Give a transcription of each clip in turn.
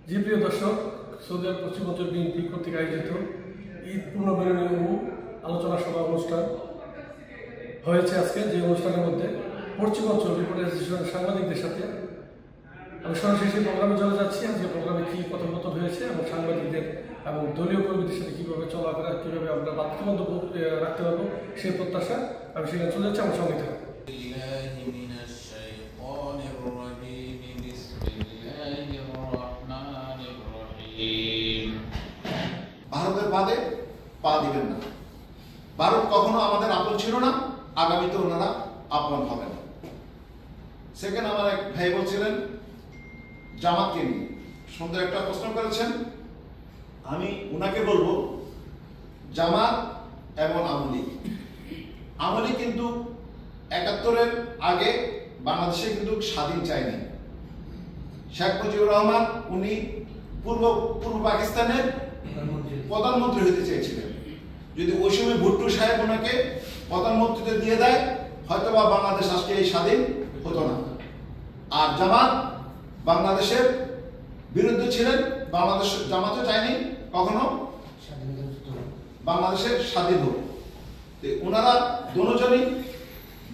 জি প্রিয় দর্শক, সৌদি আরব পশ্চিম অঞ্চল বিএনপি কর্তৃক আয়োজিত ঈদ পূর্ণবিরামী আলোচনা সভা অনুষ্ঠান হয়েছে আজকে। যে অনুষ্ঠানের মধ্যে পশ্চিম অঞ্চল রিপোর্টার অ্যাসোসিয়েশনের সাংবাদিকদের সাথে আমি সরাসরি সেই প্রোগ্রামে চলে যাচ্ছি। আজকে প্রোগ্রামে কী কথোপকথন হয়েছে এবং সাংবাদিকদের এবং দলীয় কর্মীদের সাথে কীভাবে চলাফেরা, কীভাবে আমরা বাধ্যবাধকতা রাখতে পারবো সেই প্রত্যাশা আমি সেখানে চলে যাচ্ছি। আমার সঙ্গে থাকবো। ভারতের বাদে পা দিবেন না। ভারত কখনো আমাদের আপন ছিল না, আগামীতে ওনারা আপন হবে না। সেকেন্ড, আমার এক ভাই বলছিলেন জামাতকে নিয়ে সুন্দর একটা প্রশ্ন করেছেন। আমি ওনাকে বলবো জামাত এবং আওয়ামী লীগ কিন্তু ৭১-এর আগে বাংলাদেশে কিন্তু স্বাধীন চায়নি। শেখ মুজিবুর রহমান উনি পূর্ব পাকিস্তানের প্রধানমন্ত্রী হতে চেয়েছিলেন। যদি ওই সময় ভুট্টো সাহেব ওনাকে প্রধানমন্ত্রীতে দিয়ে দেয়, হয়তো বা বাংলাদেশ আজকে এই স্বাধীন হতো না। আর জামাত বাংলাদেশের বিরুদ্ধে ছিলেন। বাংলাদেশ জামাতও চায়নি কখনো বাংলাদেশের স্বাধীন হোক। ওনারা দুজনই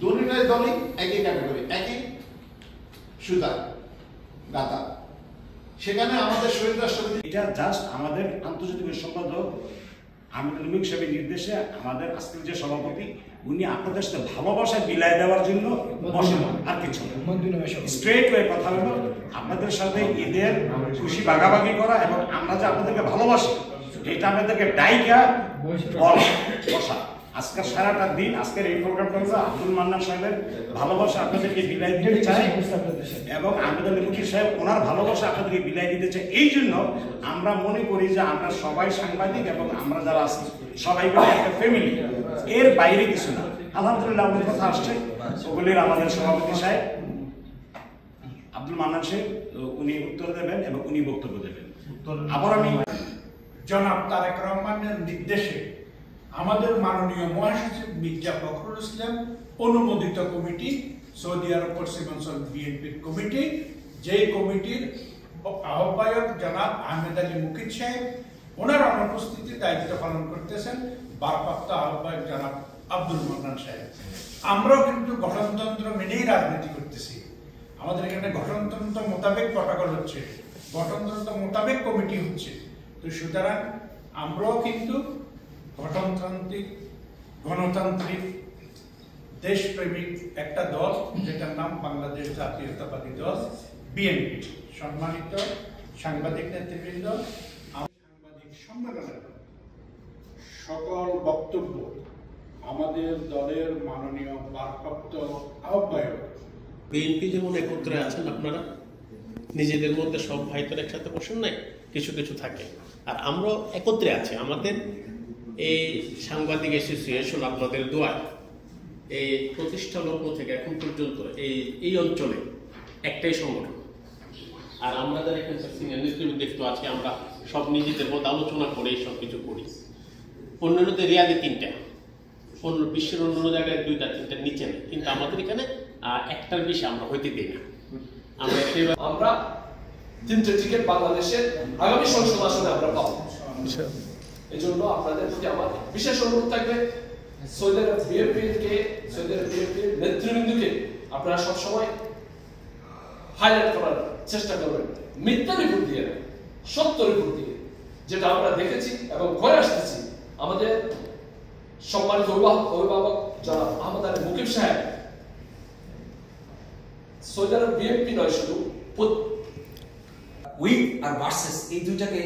দলই একই ক্যাটাগরি, একই সুতা গাতা। সেখানে আমাদের শহীদ রাষ্ট্রপতি, এটা জাস্ট আমাদের আন্তর্জাতিক সম্পাদক আহমেদ আলী সাহেবের নির্দেশে আমাদের আজকের যে সভাপতি উনি আপনাদের সাথে ভালোবাসায় বিলাই দেওয়ার জন্য বসেন, আর কিছু স্ট্রেট ওয়ে কথা হলো আপনাদের সাথে ঈদের খুশি ভাগাভাগি করা এবং আমরা যে আপনাদেরকে ভালোবাসি এটা আপনাদেরকে ডাইকা বসা। আজকের সারাটা দিন আজকের এই প্রোগ্রামটা হলো আব্দুল মান্নান সাহেবের ভালোবাসা আপনাদেরকে বিলাই দিতে চাই এবং আহমেদ আলী সাহেব ওনার ভালোবাসা আপনাদেরকে বিলাই দিতে চাই। এই জন্য আমরা মনে করি যে আমরা সবাই সাংবাদিক এবং আমরা যারা আছি সবাই মিলে একটা ফ্যামিলি, এর বাইরে কিছু না। আলহামদুলিল্লাহ অনেক কথা আসছে, ওগুলির আমাদের সভাপতি সাহেব আব্দুল মান্নান সাহেব উনি উত্তর দেবেন এবং উনি বক্তব্য দেবেন। আবার আমি জনাব তারেক রহমানের নির্দেশে আমাদের মাননীয় মহাসচিব মির্জা ফখরুল ইসলাম অনুমোদিত কমিটি, সৌদি আরব পশ্চিম অঞ্চল বিএনপির কমিটি, যেই কমিটির আহ্বায়ক জনাব আহমেদ আলী মুকিত সাহেব, ওনার অনুপস্থিতিতে দায়িত্ব পালন করতেছেন ভারপ্রাপ্ত আহ্বায়ক জনাব আব্দুল মান্নান সাহেব। আমরাও কিন্তু গঠনতন্ত্র মেনেই রাজনীতি করতেছি। আমাদের এখানে গঠনতন্ত্র মোতাবেক প্রটোকল হচ্ছে, গঠনতন্ত্র মোতাবেক কমিটি হচ্ছে। তো সুতরাং আমরাও কিন্তু গণতান্ত্রিক দেশপ্রেমিক একটা দল, যেটার নাম বাংলাদেশ জাতীয়তাবাদী দল বিএনপি। সম্মানিত সাংবাদিক নেতৃবৃন্দ, সাংবাদিক সম্মেলনের সকল বক্তব্য আমাদের দলের মাননীয় ভারপ্রাপ্ত আহ্বায়ক। বিএনপি যেমন একত্রে আছেন, আপনারা নিজেদের মধ্যে সব ভাইদের একসাথে বসেন নাই, কিছু কিছু থাকে, আর আমরাও একত্রে আছি। আমাদের এই সাংবাদিক অ্যাসোসিয়েশন আপনাদের দোয়ায় এই প্রতিষ্ঠা লগ্ন থেকে এখন পর্যন্ত এই অঞ্চলে একটাই সংগঠন। আর আমরা যারা এখানকার সিনিয়র নেতৃবৃন্দ একটু আছি, আমরা সব নিজেদের মধ্যে আলোচনা করে সব কিছু করি। অন্যান্যদের রিয়াদে 3টা, বিশ্বের অন্যান্য জায়গায় 2-3টার নিচে নেই, কিন্তু আমাদের এখানে একটার বেশি আমরা হইতে দিই না। আমরা 3টে টিকিট বাংলাদেশের আগামী সংসদ আসনে আমরা পাবো। এই জন্য আপনাদের প্রতি আমার বিশেষ অনুরোধ থাকবে, সৌদি আরব বিএনপির নেতৃবৃন্দকে আপনারা সবসময় হাইলাইট করার চেষ্টা করবেন, মিথ্যা রিপোর্ট দিয়ে না, সত্য রিপোর্ট দিয়ে, যেটা আমরা দেখেছি এবং করে আসতেছি। আমাদের সম্মানিত অভিভাবক জনাব আহমেদ আলী মুকিব সাহেব সৌদি আরব বিএনপি নয়, শুধু উইথ আর ভার্সেস এই দুইটাকে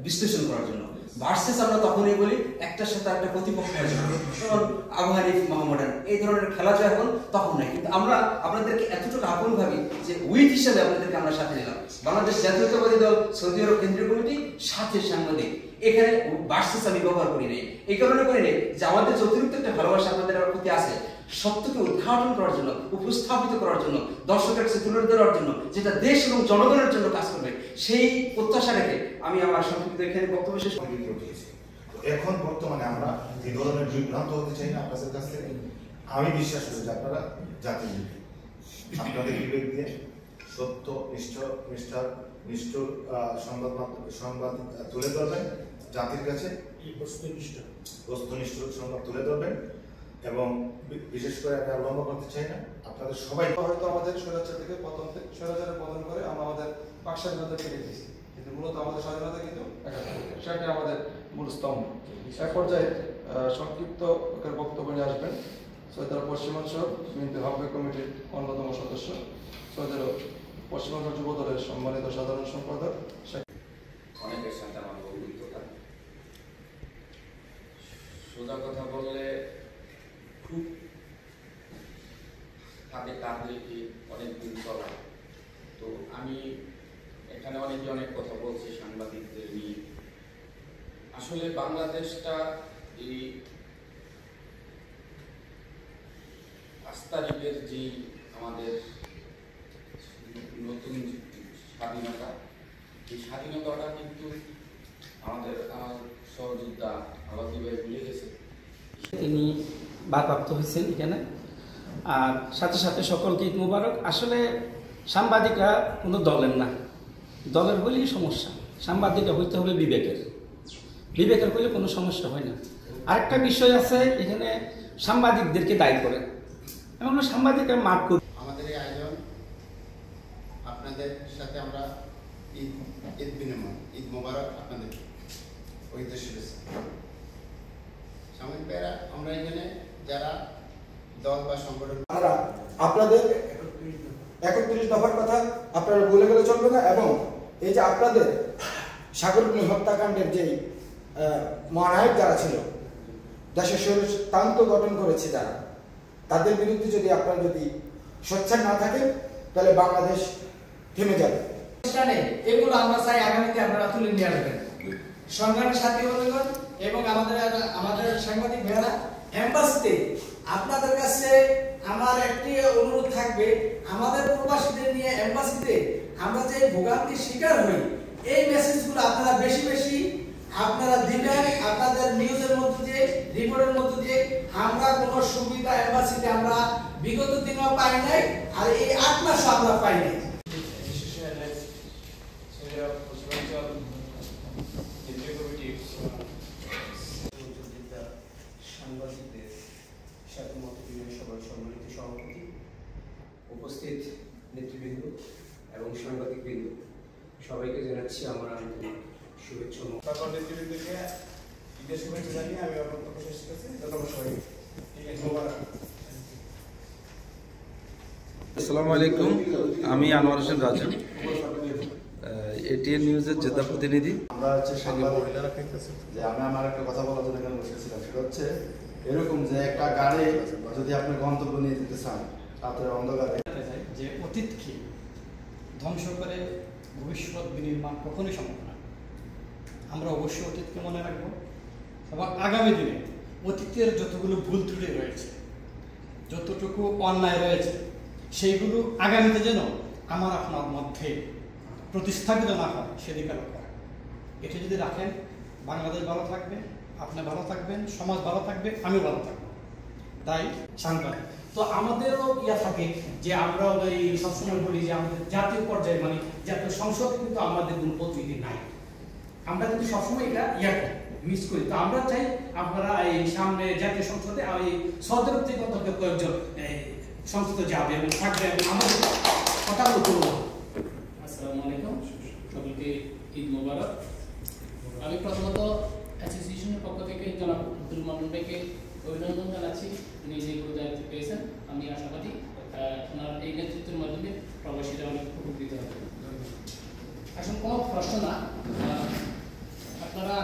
বিশ্লেষণ করার জন্য। ভার্সেস আমরা তখনই বলি একটার সাথে একটা প্রতিপক্ষ হয়ে যাবে, যেমন আবু হানিফ মোহাম্মদান এই ধরনের খেলা যে এখন তখন নাই। কিন্তু আমরা আপনাদেরকে এতটুকু আপন ভাবি যে উইথ হিসাবে আপনাদেরকে আমরা সাথে নিলাম। বাংলাদেশ জাতীয়তাবাদী দল, সৌদি আরব কেন্দ্রীয় কমিটি, সাথে সাংবাদিক। এখানে ভার্সেস আমি ব্যবহার করি নাই, এই কারণে করি নাই যে আমাদের যে অতিরিক্ত একটা ভালোবাসা আপনাদের প্রতি আছে, সত্যকে উদ্ঘাটন করার জন্য, উপস্থাপিত করার জন্য, দর্শকের কাছে তুলে ধরার জন্য, যেটা দেশ এবং জনগণের জন্য কাজ করবে, সেই প্রত্যাশা রেখে আমি আমার সংক্ষিপ্ত এখানে বক্তব্য শেষ করি। এখন বর্তমানে আমরা এই ধরনের বিভ্রান্ত হতে চাই না আপনাদের কাছ থেকে। আমি বিশ্বাস করি যে আপনারা জাতির আপনাদের বিবেক দিয়ে সত্য নিষ্ঠার নিষ্ঠুর সংবাদ তুলে ধরবেন জাতির কাছে, বস্তুনিষ্ঠ সংবাদ তুলে ধরবেন। এবং বিশেষ করে আমি আর লম্বা করতে চাই না, আপনাদের সবাই হয়তো আমাদের স্বৈরাচারের পতন করে আমরা আমাদের বাক স্বাধীনতা ফিরে দিয়েছি, কিন্তু মূলত আমাদের স্বাধীনতা কিন্তু সেটাই আমাদের মূল স্তম্ভ। এক পর্যায়ে সংক্ষিপ্ত বক্তব্য নিয়ে আসবেন সৌদি আরব পশ্চিমাঞ্চল বিএনপি আহ্বায়ক কমিটির অন্যতম সদস্য, সৌদি আরব পশ্চিমাঞ্চল যুব দলের সম্মানিত সাধারণ সম্পাদক। অনেকের সাথে আমার অভিজ্ঞতা, সোজা কথা বললে খুব হাতে কাঁধে অনেক দিন চলা। তো আমি এখানে অনেক কথা বলছি সাংবাদিকদের নিয়ে। আসলে বাংলাদেশটা এই 5 তারিখের যে আমাদের নতুন স্বাধীনতা, এই স্বাধীনতাটা কিন্তু আমাদের সহযোদ্ধা আলাদা ভুলে গেছে। তিনি ভারপ্রাপ্ত হয়েছেন এখানে। আর সাথে সাথে সকলকে ঈদ মুবারক। আসলে সাংবাদিকরা কোনো দলের না, দলের হলেই সমস্যা। সাংবাদিকরা হইতে হবে বিবেকের হইলে কোনো সমস্যা হয় না। আরেকটা বিষয় আছে, এখানে সাংবাদিকদেরকে দায়ী করে, এবং সাংবাদিকরা মাঠ করে। আমাদের এই আয়োজন আপনাদের সাথে আমরা ঈদ বিনিময়, ঈদ মোবারক আপনাদের ওই উদ্দেশ্যে সাময়িক ভাইরা, আমরা এখানে যারা দল বা সংগঠন আপনাদের 31 দফার কথা আপনারা বলে গেলে চলবে না। এবং এই যে আপনাদের সাগররত্নী হত্যাকাণ্ডের যে মহানায়ক যারা ছিল, দেশের স্বৈরতন্ত্র গঠন করেছে যারা, তাদের বিরুদ্ধে যদি আপনারা যদি সোচ্চার না থাকেন তাহলে বাংলাদেশ থেমে যাবে। এগুলো আমরা চাই আগামীতে আপনারা তুলে নিয়ে আসবেন। সংগ্রামী সাথী বন্ধুগণ এবং আমাদের সাংবাদিক ভাইয়েরা, এমবাসিতে আপনাদের কাছে আমার একটি অনুরোধ থাকবে, আমাদের প্রবাসীদের নিয়ে এমবাসিতে আমরা যে ভোগান্তির শিকার হই, এই মেসেজগুলো আপনারা বেশি বেশি আপনারা দিবেন। আপনাদের নিউজের মধ্যে দিয়ে, রিপোর্টের মধ্যে দিয়ে আমরা কোনো সুবিধা এমবাসিতে আমরা বিগত দিনেও পাই নাই, আর এই 8 মাস আমরা পাই নাই। সাংবাদিকদের সাথে মতবিনিময় সভার সম্মানিত সভাপতি, উপস্থিত নেতৃবৃন্দ এবং সাংবাদিকবৃন্দ, সবাইকে জানাচ্ছি আমার আন্তরিক শুভেচ্ছা। সকল নেতৃবৃন্দকে ঈদের শুভেচ্ছা জানিয়ে আমি আমার বক্তব্য শেষ করছি। ধন্যবাদ সবাইকে। ঠিক আছে, মোবারক। আসসালামু আলাইকুম, আমি আনোয়ার হোসেন রাজা, এটিএন নিউজের জেদ্দা প্রতিনিধি। আমরা হচ্ছে সাংবাদিক, যে আমি আমার একটা কথা বলার জন্য এখানে বসেছিলাম। সেটা হচ্ছে এরকম যে একটা গাড়ি যদি আপনি গন্তব্য নিয়ে যেতে চান, তাতে অন্ধকারে যে অতীতকে ধ্বংস করে ভবিষ্যৎ বিনির্মাণ কখনোই সম্ভব না। আমরা অবশ্যই অতীতকে মনে রাখবো এবং আগামী দিনে অতীতের যতগুলো ভুল ত্রুটি রয়েছে, যতটুকু অন্যায় রয়েছে, সেইগুলো আগামীতে যেন আমার আপনার মধ্যে প্রতিস্থাপিত না হয় সেদিকে লক্ষ্য রাখবেন। এটা যদি রাখেন, বাংলাদেশ ভালো থাকবে, আপনি ভালো থাকবেন, সমাজ ভালো থাকবে, আমিও ভালো থাকবো। তাই সাংবাদিক তো আমাদেরও থাকে যে আমরা এই সবসময় বলি যে আমাদের জাতীয় পর্যায়ে মানে জাতীয় সংসদ কিন্তু আমাদের কোনো প্রতিনিধি নাই, আমরা কিন্তু সবসময় এটা মিস করি। তো আমরা চাই আপনারা এই সামনে জাতীয় সংসদে এই সদর থেকে অন্তত কয়েকজন সংসদে যাবে এবং থাকবে এবং আমাদের কথাগুলো তুলব। আসসালামু আলাইকুম, সকলকে ঈদ মোবারক। আমি প্রথমত অ্যাসোসিয়েশনের পক্ষ থেকে জনাব আব্দুল মামুন ভাইকে অভিনন্দন জানাচ্ছি, উনি যেগুলো দায়িত্ব পেয়েছেন। আমি আশাবাদী ওনার এই নেতৃত্বের মাধ্যমে প্রবাসীরা অনেক উপকৃত হবে। আসলে কোনো প্রশ্ন না, আপনারা